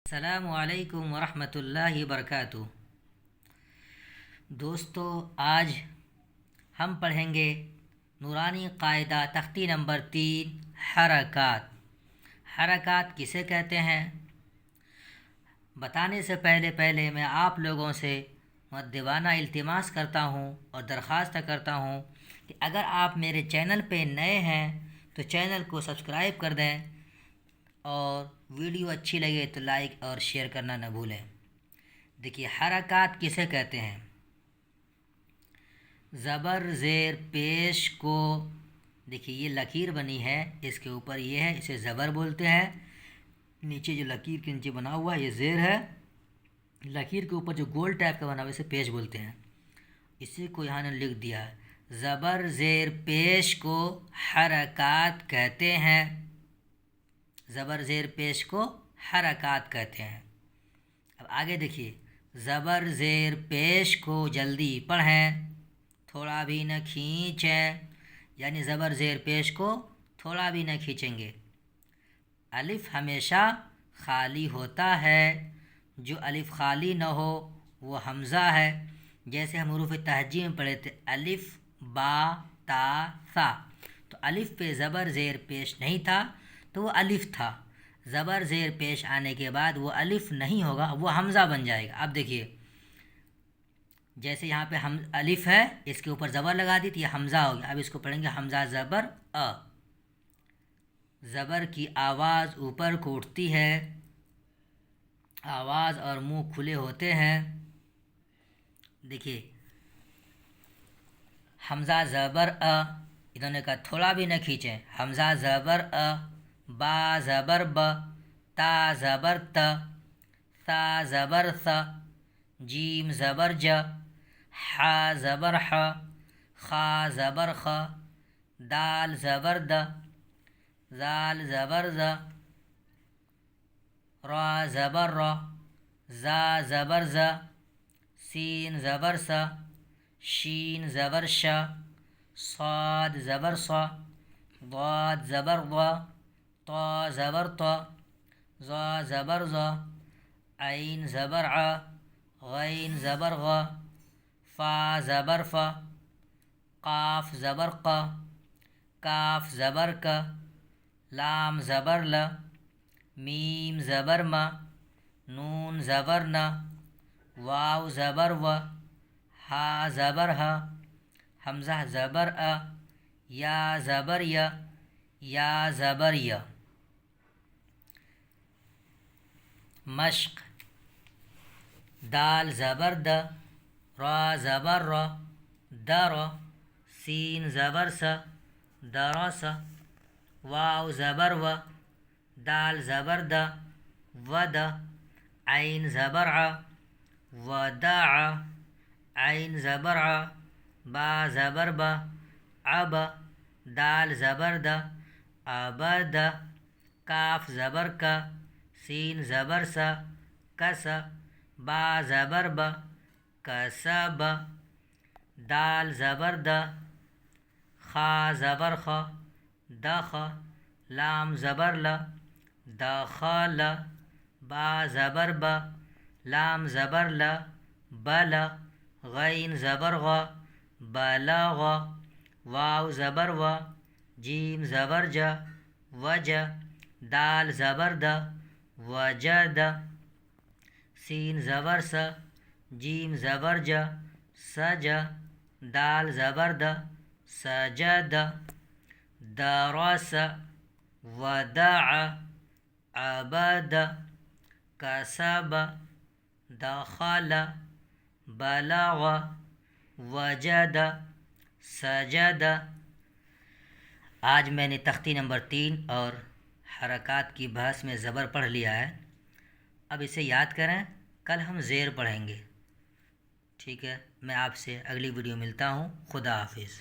السلام علیکم ورحمۃ اللہ وبرکاتہ۔ دوستو، آج ہم پڑھیں گے نورانی قاعدہ تختی نمبر 3 حرکات۔ حرکات کسے کہتے ہیں؟ بتانے سے پہلے میں آپ لوگوں سے مؤدبانہ التماس کرتا ہوں اور درخواست کرتا ہوں کہ اگر آپ میرے چینل پہ نئے ہیں تو چینل کو سبسکرائب کر دیں اور ویڈیو اچھی لگے تو لائک اور شیئر کرنا نہ بھولیں۔ دیکھیے، حرکات کسے کہتے ہیں؟ زبر زیر پیش کو، دیکھیے یہ لکیر بنی ہے، اس کے اوپر یہ ہے، اسے زبر بولتے ہیں۔ نیچے جو لکیر کے نیچے بنا ہوا ہے یہ زیر ہے، لکیر کے اوپر جو گول ٹائپ کا بنا ہوا ہے اسے پیش بولتے ہیں۔ اسی کو یہاں نے لکھ دیا، زبر زیر پیش کو حرکات کہتے ہیں۔ زبر زیر پیش کو حرکات کہتے ہیں۔ اب آگے دیکھیے، زبر زیر پیش کو جلدی پڑھیں، تھوڑا بھی نہ کھینچیں، یعنی زبر زیر پیش کو تھوڑا بھی نہ کھینچیں گے۔ الف ہمیشہ خالی ہوتا ہے، جو الف خالی نہ ہو وہ حمزہ ہے۔ جیسے ہم حروف تہجی میں پڑھے تھے، الف با تا ثا، تو الف پہ زبر زیر پیش نہیں تھا تو وہ الف تھا۔ زبر زیر پیش آنے کے بعد وہ الف نہیں ہوگا، وہ حمزہ بن جائے گا۔ اب دیکھیے، جیسے یہاں پہ الف ہے، اس کے اوپر زبر لگا دی تو یہ حمزہ ہو گیا۔ اب اس کو پڑھیں گے حمزہ زبر ا۔ زبر کی آواز اوپر کو اٹھتی ہے، آواز اور منہ کھلے ہوتے ہیں۔ دیکھیے، حمزہ زبر ا، انہوں نے کہا تھوڑا بھی نہ کھینچیں، حمزہ زبر ا، با زبر ب، تا زبر ت، ثا زبر ث، جیم زبر ج، ح زبر ح، خا زبر خ، دال زبر د، زال زبر ز، را زبر ر، زا زبر ز، سین زبر س، شین زبر ش، صاد زبر ص، ضاد زبر ض، طا زبر ط، ظا زبر ظ، عین زبر ع، غین زبر غ، فا زبر ف، قاف زبر ق، کاف زبر ک، لام زبر ل، میم زبر م، نون زبر ن، واو زبر و، ہا زبر ہ، حمزہ زبر ا، یا زبر ی، یا زبر ی۔ مشق، دال زبر د، را زبر ر، در، سین زبر س، درس، واو زبر و، دال زبر د، ود، عین زبر ع، ودع، عین زبر ع، با زبر ب، عب، دال زبر د، ابد، کاف زبر ک، سین زبر س، کس، با زبر ب، کسب، دال زبر د، خا زبر خ، دخ، لام زبر ل، دخل، با زبر ب، لام زبر ل، بل، غین زبر غ، بلغ، واو زبر و، جیم زبر ج، وج، دال زبر د، وجد، سین زبر س، جیم زبر ج، سج، دال زبر د، سجد، درس، ودع، عبد، کسب، دخل، بلغ، وجد، سجد۔ آج میں نے تختی نمبر 3 اور حرکات کی بحث میں زبر پڑھ لیا ہے۔ اب اسے یاد کریں، کل ہم زیر پڑھیں گے۔ ٹھیک ہے، میں آپ سے اگلی ویڈیو ملتا ہوں۔ خدا حافظ۔